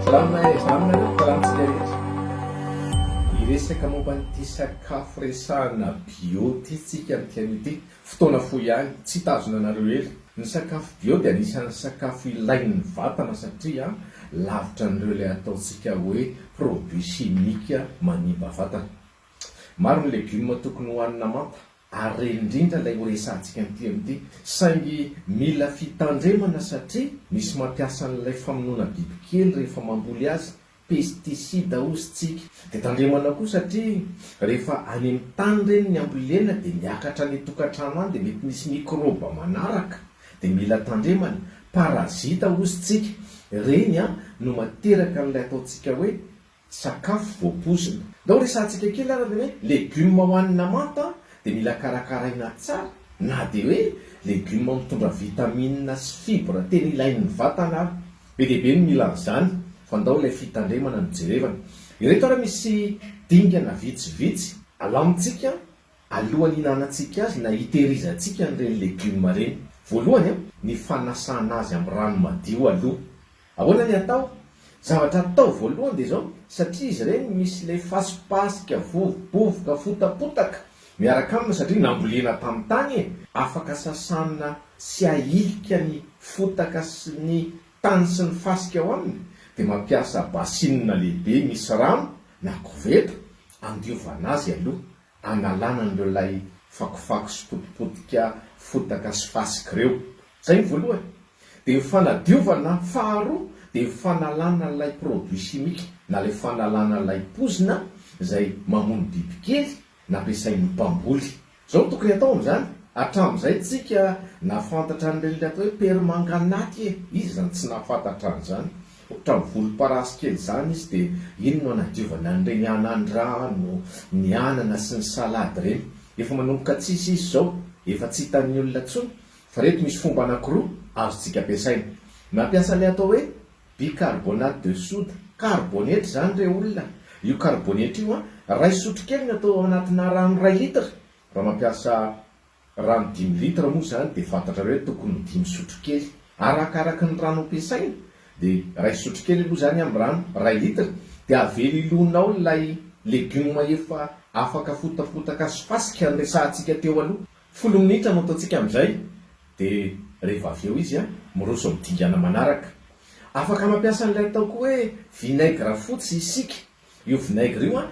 Salamina farantsika rehetra. Iresaka momba n'ity sakafo resahana bio ty tsika amin'ity fotoana fohy ihany tsy tazona anareo ela. Ny sakafo bio dia anisan'ny sakafo ilain'ny vatana satria lavitra an'ireo ilay ataontsika hoe produit chimique manimba vatana. Maro ny legioma tokony hohanina manta ary reny indrindra ilay ho resantsika amin'ity saingy mila fitandremana satria misy mampiasa an'ilay famonoana bibikely rehefa mamboly azy, pesticide ozytsika. Dia tandremana koa satria rehefa any amin'ny tany reny ny ambolena dia miakatra ny tokantrano any dia mety misy mikroba manaraka, dia mila tandremana, parazita ozytsika. Reny no materaka an'ilay ataontsika hoe sakafo voapozina. Dao resantsika kely ary hoe legioma hohanina manta dia mila karakaraina tsara, na dia hoe legioma mitondra vitamine sy fibre tena ilain'ny vatana. Be dia be ny mila an'izany fa ndao ilay fitandremana no jerevana. Ireto ara misy dingana vitsivitsy alamintsika alohan'ny hihinanantsika azy na hitehirizantsika n'ireny legioma reny. Voalohany ny fanasana azy amin'ny rano madio aloha. Ahoana ny atao? Zavatra atao voalohany dia zao, satria izy ireny misy ilay fasipasika, vovobovoka, fotapotaka miaraka amina satria nambolena tamin'ny tany, afaka sasana sy ahilika ny fotaka sy ny tany sy ny fasika ao aminy, dia mampiasa basinina lehibe misy rano na koveta andiovana azy aloha, analana an'ireo ilay fakofako sy potipotika fotaka sy fasika ireo. Zay ny voalohany. Dia fanadiovana faharoa dia fanalana ilay produit chimique na ilay fanalana ilay pozina izay mamono bibikely nampiasain'ny mpamboly. Zao tokony atao amin'izany. Hatramin'izay tsika nafantatra an'ireny atao hoe permanganaty izy zany tsy nafantatra an'izany. Ohatra ny volomparasy kely izany izy dia iny no anadiovana an'ireny anan-drano, ny anana sy ny salady ireny. Efa manomboka tsisy izy zao, efa tsy hitan'ny olona intsony, fa reto misy fomba anankiroa azontsika ampiasaina. Mampiasa ilay atao hoe bicarbonate de soude, carbonate zany ireo olona. Io carbonate io ray sotro kely no atao anatina rano 2 litra. Raha mampiasa rano 5 litra moa zany dia fantatra hoe tokony 5 sotro kely. Arakaraka ny rano ampiasaina dia ray sotro kely aloha zany amin'ny rano 2 litra. Dia avela ilonao ilay legioma efa afaka fotapotaka sy fasika ny resantsika teo aloha. 10 minitra no ataontsika amin'izay dia rehefa avy eo izy miroso midingana manaraka. Afaka mampiasa an'ilay atao koa hoe vinaigre fotsy isika. Io vinaigre io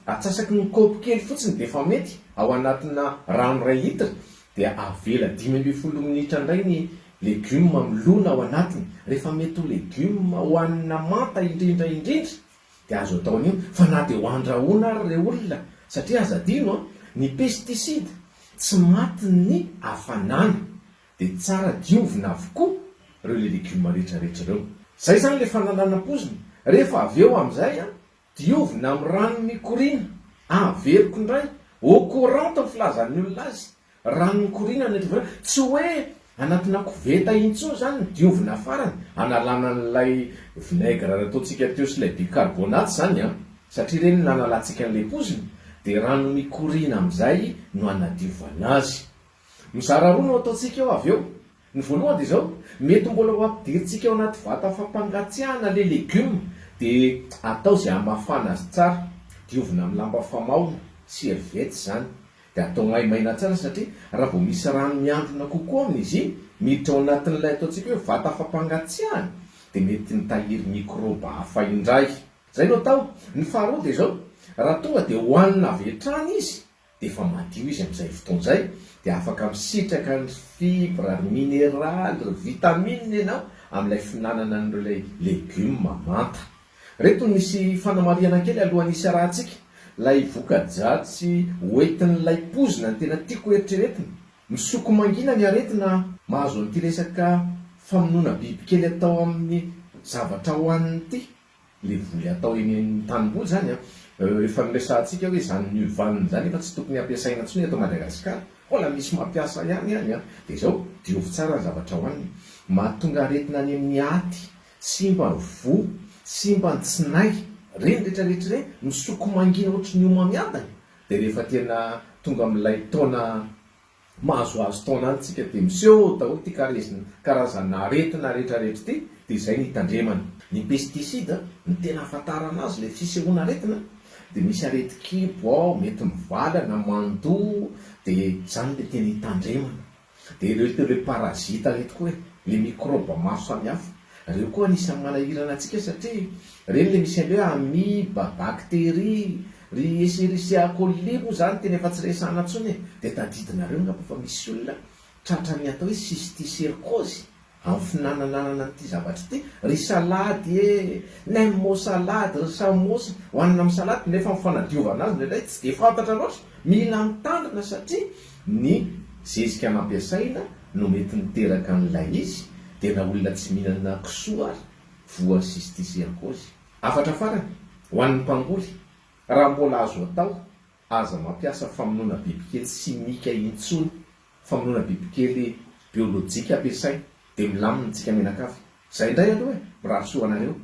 atsasaky ny kaopy kely fotsiny dia efa mety ao anatina rano 2 litra dia avela 15 minitra indray ny legioma milona ao anatiny. Rehefa mety ho legioma hohanina manta indrindra dia azo atao an'io. Fa na dia ho andrahoana ary ireo olona satria aza adino ny pesticide tsy maty ny hafanana dia tsara diovina avokoa ireo le legioma rehetrarehetra ireo. Zay zany le fanalana pozina. Rehefa avy eo amin'izay diovina amin'ny rano mikoriana. Averiko indray eau courante ny filazan'ny olona azy. Rano mikoriana ny tsy hoe anatina koveta intsony zany ny diovina farany. Analana n'ilay vinaigre ataontsika teo sy ilay bicarbonate zany satria ireny nanalantsika n'ilay pozina dia rano mikoriana amin'izay no anadiovana azy. Mizara roa no ataontsika eo avy eo. Ny voalohany dia zao, mety mbola ho ampidirintsika ao anaty vata fampangatsiahana le legioma dia atao izay hamafana azy tsara, diovina amin'ny lamba famaona, serviette zany, dia atao maimaina tsara satria raha vao misy rano miandrona kokoa amin'izy miditra ao anatin'ilay ataontsika hoe vata fampangatsiahana dia mety nitahiry mikroba hafa indray. Zay no atao. Ny faharoa dia zao, raha tonga dia hohanina avy hatrany izy dia efa madio izy amin'izay fotoan'izay dia afaka misitraka ny fibre, mineraly, vitamine ianao amin'ilay finanana an'ireo ilay legioma manta. Reto misy fanamariana kely alohan'ny isy rahantsika. Ilay voka-dratsy hoentin'ilay pozina ny tena tiako eritreretina. Misoko mangina ny aretina mahazo an'ity resaka famonoana bibikely atao amin'ny zavatra hohaniny ity. Le voly atao eny amin'ny tanimboly zany efa niresantsika hoe zany ny vaniny zany efa tsy tokony ampiasaina intsony eto Madagasikara. Mbola misy mampiasa ihany dia zao diovy tsara ny zavatra hohaniny. Mahatonga aretina any amin'ny aty, simba ny voa, simba ny tsinay, reny rehetrarehetra ireny misoko mangina ohatry ny homamiadana. Dia rehefa tena tonga amin'ilay taona mahazoazo taona antsika dia miseho daholo ty karazana aretina rehetrarehetra ity dia izay ny hitandremana. Ny pesticide ny tena ahafantarana azy le fisehoana aretina de misy areti-kibo ao mety mivalana mandoa de zany le tena hitandremana. De reo parazita reto koa le microbe maro samihafa reo koa anisany manahirana antsika satria reny le misy an'le hoe amiba, bakteria, ry escherichia coli moa zany tena efa tsy resahana ntsony de tadidinareo ngamba fa misy olona tratrany atao hoe cysticercose amin'ny finanananana n'ity zavatra ity. Ry salady nem salady, ry samosa hoanina amin'ny salady nefa mifanadiovana azy ndraindray tsy de fantatra loatra, mila mitandrina satria ny zezika nampiasaina no mety miteraka an'ilay izy de na olona tsy mihinana kisoa ary voa cysticercose. Afatra farany ho an'ny mpangoly, raha mbola azo atao aza mampiasa famonoana bibikely simika intsony, famonoana bibikely biolojika ampiasaina de milamina tsika menakavy. Zay indray aloha mirahsoa anareo.